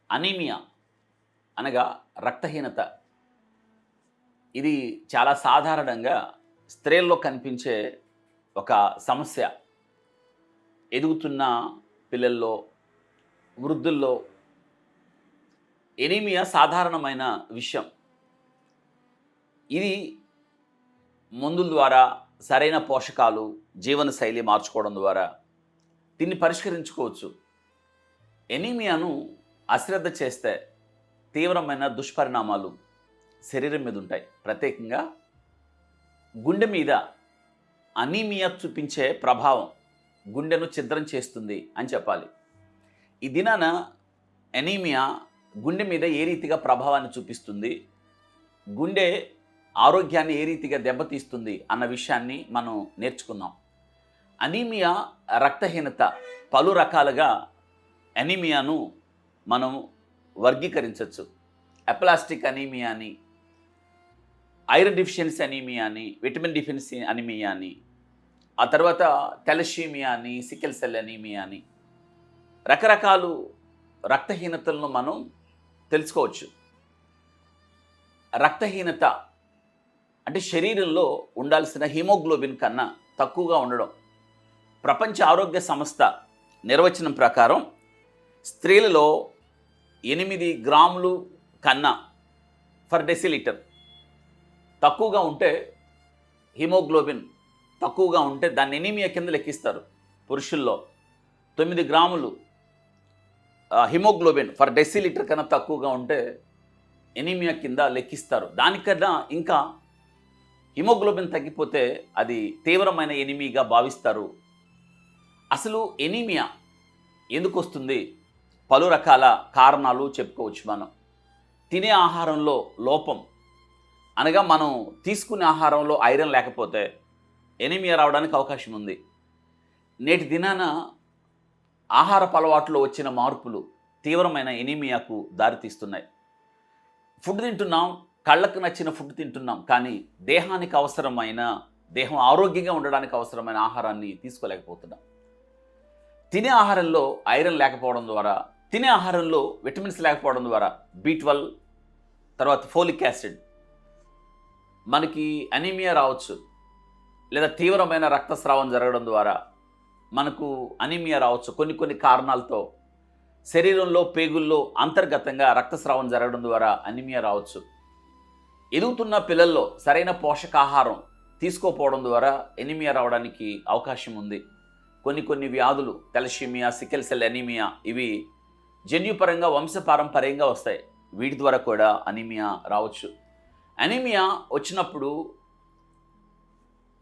Anaemia అనగా రక్తహీనత. ఇది చాలా సాధారణంగా స్త్రీల్లో కనిపించే ఒక సమస్య. ఎదుగుతున్న పిల్లల్లో, వృద్ధుల్లో ఎనీమియా సాధారణమైన విషయం. ఇది మందుల ద్వారా, సరైన పోషకాలు, జీవనశైలి మార్చుకోవడం ద్వారా దీన్ని పరిష్కరించుకోవచ్చు. ఎనీమియాను అశ్రద్ధ చేస్తే తీవ్రమైన దుష్పరిణామాలు శరీరం మీద ఉంటాయి. ప్రత్యేకంగా గుండె మీద అనీమియా చూపించే ప్రభావం గుండెను ఛిద్రం చేస్తుంది అని చెప్పాలి. ఈ దినాన ఎనీమియా గుండె మీద ఏ రీతిగా ప్రభావాన్ని చూపిస్తుంది, గుండె ఆరోగ్యాన్ని ఏ రీతిగా దెబ్బతీస్తుంది అన్న విషయాన్ని మనం నేర్చుకుందాం. అనీమియా రక్తహీనత పలు రకాలుగా అనీమియాను మనం వర్గీకరించవచ్చు. అప్లాస్టిక్ అనీమియా అని, ఐరన్ డిఫిషియన్సీ అనీమియా అని, విటమిన్ డిఫిషియన్సీ అనీమియా అని, ఆ తర్వాత థాలసీమియా అని, సికిల్ సెల్ అనీమియా అని రకరకాలు రక్తహీనతలను మనం తెలుసుకోవచ్చు. రక్తహీనత అంటే శరీరంలో ఉండాల్సిన హిమోగ్లోబిన్ కన్నా తక్కువగా ఉండడం. ప్రపంచ ఆరోగ్య సంస్థ నిర్వచనం ప్రకారం స్త్రీలలో 8 గ్రాములు కన్నా ఫర్ డెసిలీటర్ తక్కువగా ఉంటే, హిమోగ్లోబిన్ తక్కువగా ఉంటే దాన్ని ఎనీమియా కింద లెక్కిస్తారు. పురుషుల్లో 9 గ్రాములు హిమోగ్లోబిన్ ఫర్ డెసిలీటర్ కన్నా తక్కువగా ఉంటే ఎనీమియా కింద లెక్కిస్తారు. దానికన్నా ఇంకా హిమోగ్లోబిన్ తగ్గిపోతే అది తీవ్రమైన ఎనీమియాగా భావిస్తారు. అసలు ఎనీమియా ఎందుకు వస్తుంది? పలు రకాల కారణాలు చెప్పుకోవచ్చు. మనం తినే ఆహారంలో లోపం అనగా మనం తీసుకునే ఆహారంలో ఐరన్ లేకపోతే ఎనీమియా రావడానికి అవకాశం ఉంది. నేటి దినాన ఆహారపు అలవాట్లో వచ్చిన మార్పులు తీవ్రమైన ఎనీమియాకు దారితీస్తున్నాయి. ఫుడ్ తింటున్నాం, కళ్ళకు నచ్చిన ఫుడ్ తింటున్నాం, కానీ దేహానికి అవసరమైన, దేహం ఆరోగ్యంగా ఉండడానికి అవసరమైన ఆహారాన్ని తీసుకోలేకపోతున్నాం. తినే ఆహారంలో ఐరన్ లేకపోవడం ద్వారా, తినే ఆహారంలో విటమిన్స్ లేకపోవడం ద్వారా B12 తర్వాత ఫోలిక్ యాసిడ్ మనకి అనీమియా రావచ్చు. లేదా తీవ్రమైన రక్తస్రావం జరగడం ద్వారా మనకు అనీమియా రావచ్చు. కొన్ని కారణాలతో శరీరంలో పేగుల్లో అంతర్గతంగా రక్తస్రావం జరగడం ద్వారా అనీమియా రావచ్చు. ఎదుగుతున్న పిల్లల్లో సరైన పోషకాహారం తీసుకోకపోవడం ద్వారా ఎనీమియా రావడానికి అవకాశం ఉంది. కొన్ని వ్యాధులు, థాలసీమియా, సికిల్ సెల్ అనీమియా, ఇవి జన్యుపరంగా వంశపారంపర్యంగా వస్తాయి. వీటి ద్వారా కూడా అనీమియా రావచ్చు. అనీమియా వచ్చినప్పుడు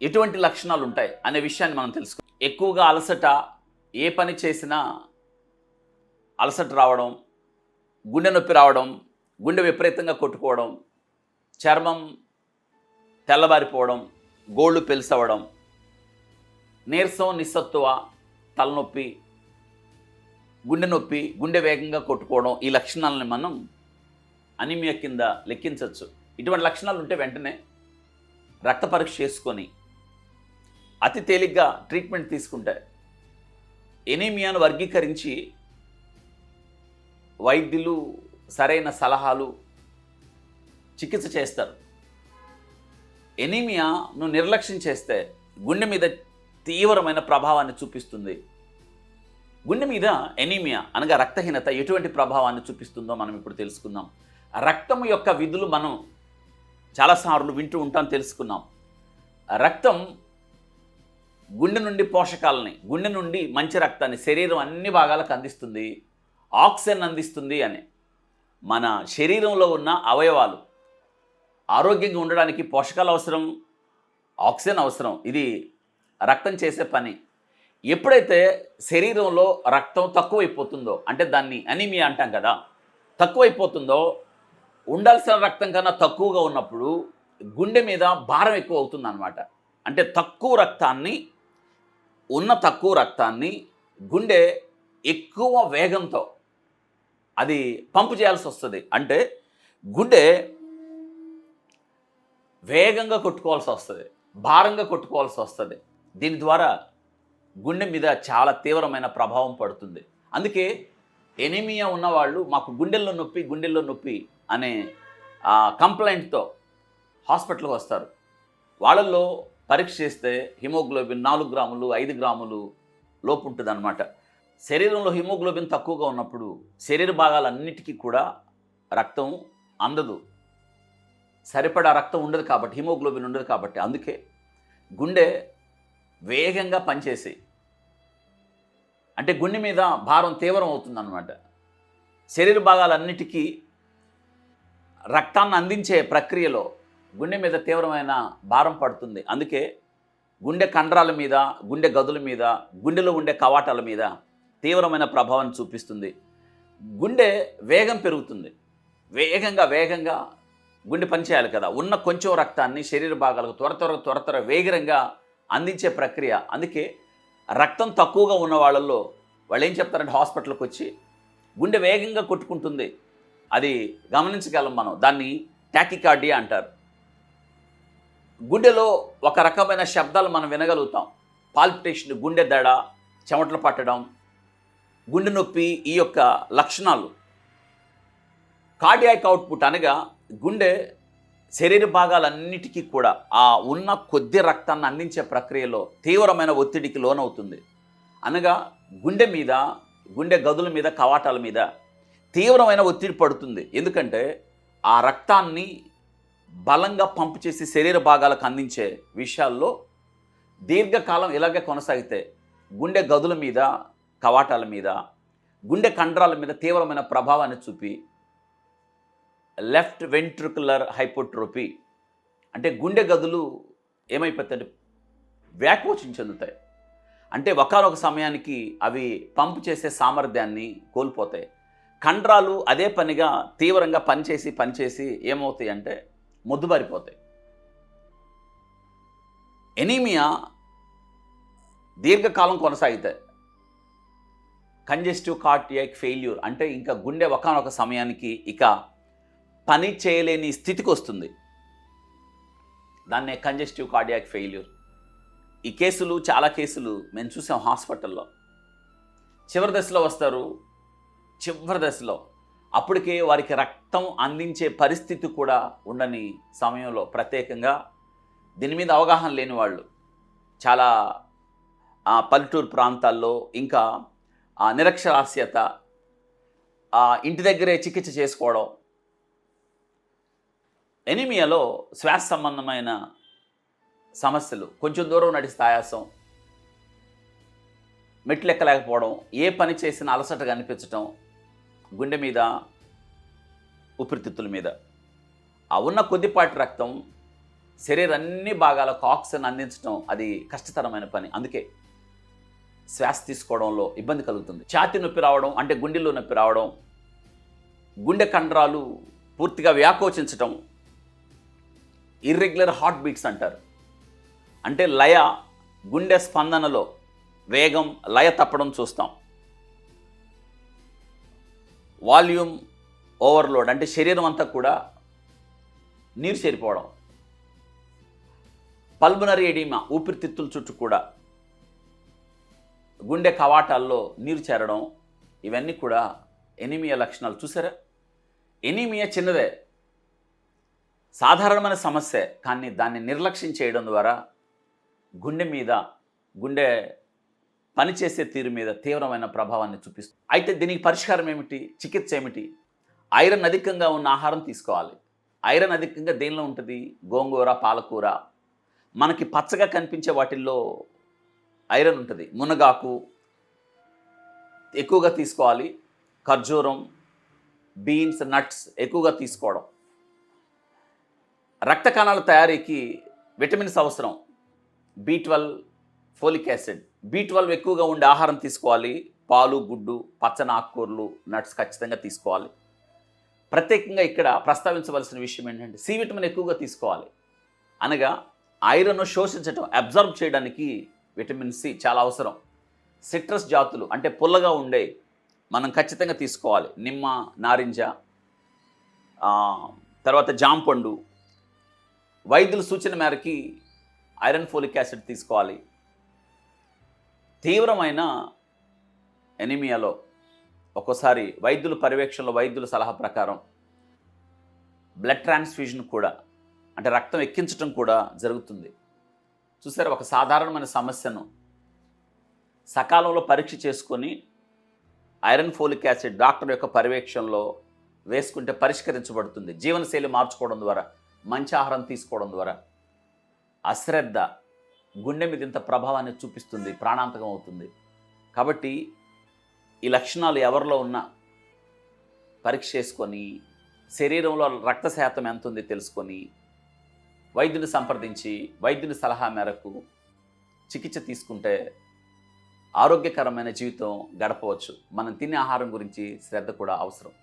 ఎటువంటి లక్షణాలు ఉంటాయి అనే విషయాన్ని మనం తెలుసుకో. ఎక్కువగా అలసట, ఏ పని చేసినా అలసట రావడం, గుండె నొప్పి రావడం, గుండె విపరీతంగా కొట్టుకోవడం, చర్మం తెల్లబారిపోవడం, గోళ్ళు పెలుసవడం, నీరసం, నిస్సత్తువ, తలనొప్పి, గుండె నొప్పి, గుండె వేగంగా కొట్టుకోవడం, ఈ లక్షణాలను మనం అనీమియా కింద లెక్కించవచ్చు. ఇటువంటి లక్షణాలు ఉంటే వెంటనే రక్త పరీక్ష చేసుకొని అతి తేలిగ్గా ట్రీట్మెంట్ తీసుకుంటే ఎనీమియాను వర్గీకరించి వైద్యులు సరైన సలహాలు, చికిత్స చేస్తారు. ఎనీమియాను నిర్లక్ష్యం చేస్తే గుండె మీద తీవ్రమైన ప్రభావాన్ని చూపిస్తుంది. గుండె మీద ఎనీమియా అనగా రక్తహీనత ఎటువంటి ప్రభావాన్ని చూపిస్తుందో మనం ఇప్పుడు తెలుసుకుందాం. రక్తం యొక్క విధులు మనం చాలాసార్లు వింటూ ఉంటాం, తెలుసుకున్నాం. రక్తం గుండె నుండి పోషకాలని, గుండె నుండి మంచి రక్తాన్ని శరీరం అన్ని భాగాలకు అందిస్తుంది, ఆక్సిజన్ అందిస్తుంది అని. మన శరీరంలో ఉన్న అవయవాలు ఆరోగ్యంగా ఉండడానికి పోషకాలు అవసరం, ఆక్సిజన్ అవసరం. ఇది రక్తం చేసే పని. ఎప్పుడైతే శరీరంలో రక్తం తక్కువైపోతుందో, అంటే దాన్ని అనీమియా అంటాం కదా, తక్కువైపోతుందో, ఉండాల్సిన రక్తం కన్నా తక్కువగా ఉన్నప్పుడు గుండె మీద భారం ఎక్కువ అవుతుంది అన్నమాట. అంటే తక్కువ రక్తాన్ని గుండె ఎక్కువ వేగంతో అది పంపు చేయాల్సి వస్తుంది. అంటే గుండె వేగంగా కొట్టుకోవాల్సి వస్తుంది, భారంగా కొట్టుకోవాల్సి వస్తుంది. దీని ద్వారా గుండె మీద చాలా తీవ్రమైన ప్రభావం పడుతుంది. అందుకే ఎనీమియా ఉన్నవాళ్ళు మాకు గుండెల్లో నొప్పి అనే కంప్లైంట్తో హాస్పిటల్కి వస్తారు. వాళ్ళల్లో పరీక్ష చేస్తే హిమోగ్లోబిన్ 4 గ్రాములు 5 గ్రాములు లోపు ఉంటుందన్నమాట. శరీరంలో హిమోగ్లోబిన్ తక్కువగా ఉన్నప్పుడు శరీర భాగాలన్నిటికీ కూడా రక్తం అందదు. సరిపడా రక్తం ఉండదు కాబట్టి, హిమోగ్లోబిన్ ఉండదు కాబట్టి, అందుకే గుండె వేగంగా పనిచేసి అంటే గుండె మీద భారం తీవ్రం అవుతుందన్నమాట. శరీర భాగాలన్నిటికీ రక్తాన్ని అందించే ప్రక్రియలో గుండె మీద తీవ్రమైన భారం పడుతుంది. అందుకే గుండె కండరాల మీద, గుండె గదుల మీద, గుండెలో ఉండే కవాటాల మీద తీవ్రమైన ప్రభావాన్ని చూపిస్తుంది. గుండె వేగం పెరుగుతుంది. వేగంగా గుండె పనిచేయాలి కదా. ఉన్న కొంచెం రక్తాన్ని శరీర భాగాలకు త్వర వేగంగా అందించే ప్రక్రియ. అందుకే రక్తం తక్కువగా ఉన్న వాళ్ళల్లో వాళ్ళు ఏం చెప్తారంటే హాస్పిటల్కి వచ్చి గుండె వేగంగా కొట్టుకుంటుంది, అది గమనించగలం మనం. దాన్ని టాకికార్డియా అంటారు. గుండెలో ఒక రకమైన శబ్దాలు మనం వినగలుగుతాం. పాల్పిటేషన్, గుండె దడ, చెమటలు పట్టడం, గుండె నొప్పి, ఈ యొక్క లక్షణాలు. కార్డియాక్ అవుట్పుట్ అనగా గుండె శరీర భాగాలన్నిటికీ కూడా ఆ ఉన్న కొద్ది రక్తాన్ని అందించే ప్రక్రియలో తీవ్రమైన ఒత్తిడికి లోనవుతుంది. అనగా గుండె మీద, గుండె గదుల మీద, కవాటాల మీద తీవ్రమైన ఒత్తిడి పడుతుంది. ఎందుకంటే ఆ రక్తాన్ని బలంగా పంపు చేసి శరీర భాగాలకు అందించే విషయాల్లో దీర్ఘకాలం ఇలాగే కొనసాగితే గుండె గదుల మీద, కవాటాల మీద, గుండె కండరాల మీద తీవ్రమైన ప్రభావాన్ని చూపి లెఫ్ట్ వెంట్రికులర్ హైపోట్రోపీ అంటే గుండె గదులు ఏమైపోతాయి, వ్యాకోచం చెందుతాయి. అంటే ఒకానొక సమయానికి అవి పంపు చేసే సామర్థ్యాన్ని కోల్పోతాయి. కండరాలు అదే పనిగా తీవ్రంగా పనిచేసి ఏమవుతాయి అంటే మొద్దుబారిపోతాయి. ఎనీమియా దీర్ఘకాలం కొనసాగుతాయి. కంజెస్టివ్ కార్డియాక్ ఫెయిల్యూర్ అంటే ఇంకా గుండె ఒకానొక సమయానికి ఇక పని చేయలేని స్థితికి వస్తుంది. దాన్నే కంజెస్టివ్ కార్డియాక్ ఫెయిల్యూర్. ఈ కేసులు, చాలా కేసులు మేము చూసాం హాస్పిటల్లో. చివరి దశలో వస్తారు. చివరి దశలో అప్పటికే వారికి రక్తం అందించే పరిస్థితి కూడా ఉండని సమయంలో, ప్రత్యేకంగా దీని మీద అవగాహన లేని వాళ్ళు చాలా పల్లెటూరు ప్రాంతాల్లో, ఇంకా నిరక్షరాస్యత, ఇంటి దగ్గరే చికిత్స చేసుకోవడం. ఎనీమియాలో శ్వాస సంబంధమైన సమస్యలు, కొంచెం దూరం నడిస్తే ఆయాసం, మెట్లు ఎక్కలేకపోవడం, ఏ పని చేసినా అలసటగా అనిపించటం, గుండె మీద, ఊపిరితిత్తుల మీద ఆ ఉన్న కొద్దిపాటి రక్తం శరీరాన్ని భాగాలకు ఆక్సిజన్ అందించడం అది కష్టతరమైన పని. అందుకే శ్వాస తీసుకోవడంలో ఇబ్బంది కలుగుతుంది. ఛాతీ నొప్పి రావడం అంటే గుండెల్లో నొప్పి రావడం, గుండె కండరాలు పూర్తిగా వ్యాకోచించటం, ఇర్రెగ్యులర్ హార్ట్ బీట్స్ అంటారు. అంటే లయ, గుండె స్పందనలో వేగం, లయ తప్పడం చూస్తాం. వాల్యూమ్ ఓవర్లోడ్ అంటే శరీరం అంతా కూడా నీరు చేరిపోవడం. పల్మనరీ ఎడిమా, ఊపిరితిత్తుల చుట్టూ కూడా గుండె కవాటాల్లో నీరు చేరడం, ఇవన్నీ కూడా ఎనీమియా లక్షణాలు. చూసారా, ఎనీమియా చిన్నదే, సాధారణమైన సమస్య, కానీ దాన్ని నిర్లక్ష్యం చేయడం ద్వారా గుండె మీద, గుండె పనిచేసే తీరు మీద తీవ్రమైన ప్రభావాన్ని చూపిస్తుంది. అయితే దీనికి పరిష్కారం ఏమిటి, చికిత్స ఏమిటి? ఐరన్ అధికంగా ఉన్న ఆహారం తీసుకోవాలి. ఐరన్ అధికంగా దేనిలో ఉంటుంది? గోంగూర, పాలకూర, మనకి పచ్చగా కనిపించే వాటిల్లో ఐరన్ ఉంటుంది. మునగాకు ఎక్కువగా తీసుకోవాలి. ఖర్జూరం, బీన్స్, నట్స్ ఎక్కువగా తీసుకోవడం. రక్త కణాల తయారీకి విటమిన్స్ అవసరం. B12, folic acid. B12 ఎక్కువగా ఉండే ఆహారం తీసుకోవాలి. పాలు, గుడ్డు, పచ్చని ఆకుకూరలు, నట్స్ ఖచ్చితంగా తీసుకోవాలి. ప్రత్యేకంగా ఇక్కడ ప్రస్తావించవలసిన విషయం ఏంటంటే సి విటమిన్ ఎక్కువగా తీసుకోవాలి. అనగా ఐరన్ శోషించడం, అబ్జర్వ్ చేయడానికి విటమిన్ సి చాలా అవసరం. సిట్రస్ జాతులు అంటే పుల్లగా ఉండే మనం ఖచ్చితంగా తీసుకోవాలి. నిమ్మ, నారింజ, తర్వాత జాంపండు. వైద్యుల సూచన మేరకి ఐరన్, ఫోలిక్ యాసిడ్ తీసుకోవాలి. తీవ్రమైన ఎనీమియాలో ఒక్కోసారి వైద్యుల పర్యవేక్షణలో వైద్యుల సలహా ప్రకారం బ్లడ్ ట్రాన్స్ఫ్యూజన్ కూడా, అంటే రక్తం ఎక్కించడం కూడా జరుగుతుంది. చూసారా, ఒక సాధారణమైన సమస్యను సకాలంలో పరీక్ష చేసుకొని ఐరన్ ఫోలిక్ యాసిడ్ డాక్టర్ యొక్క పర్యవేక్షణలో వేసుకుంటే పరిష్కరించబడుతుంది. జీవనశైలి మార్చుకోవడం ద్వారా, మంచి ఆహారం తీసుకోవడం ద్వారా. అశ్రద్ధ గుండె మీద ఇంత ప్రభావాన్ని చూపిస్తుంది, ప్రాణాంతకం అవుతుంది. కాబట్టి ఈ లక్షణాలు ఎవరిలో ఉన్నా పరీక్ష చేసుకొని, శరీరంలో రక్త శాతం ఎంత ఉంది తెలుసుకొని, వైద్యుని సంప్రదించి వైద్యుని సలహా మేరకు చికిత్స తీసుకుంటే ఆరోగ్యకరమైన జీవితం గడపవచ్చు. మనం తినే ఆహారం గురించి శ్రద్ధ కూడా అవసరం.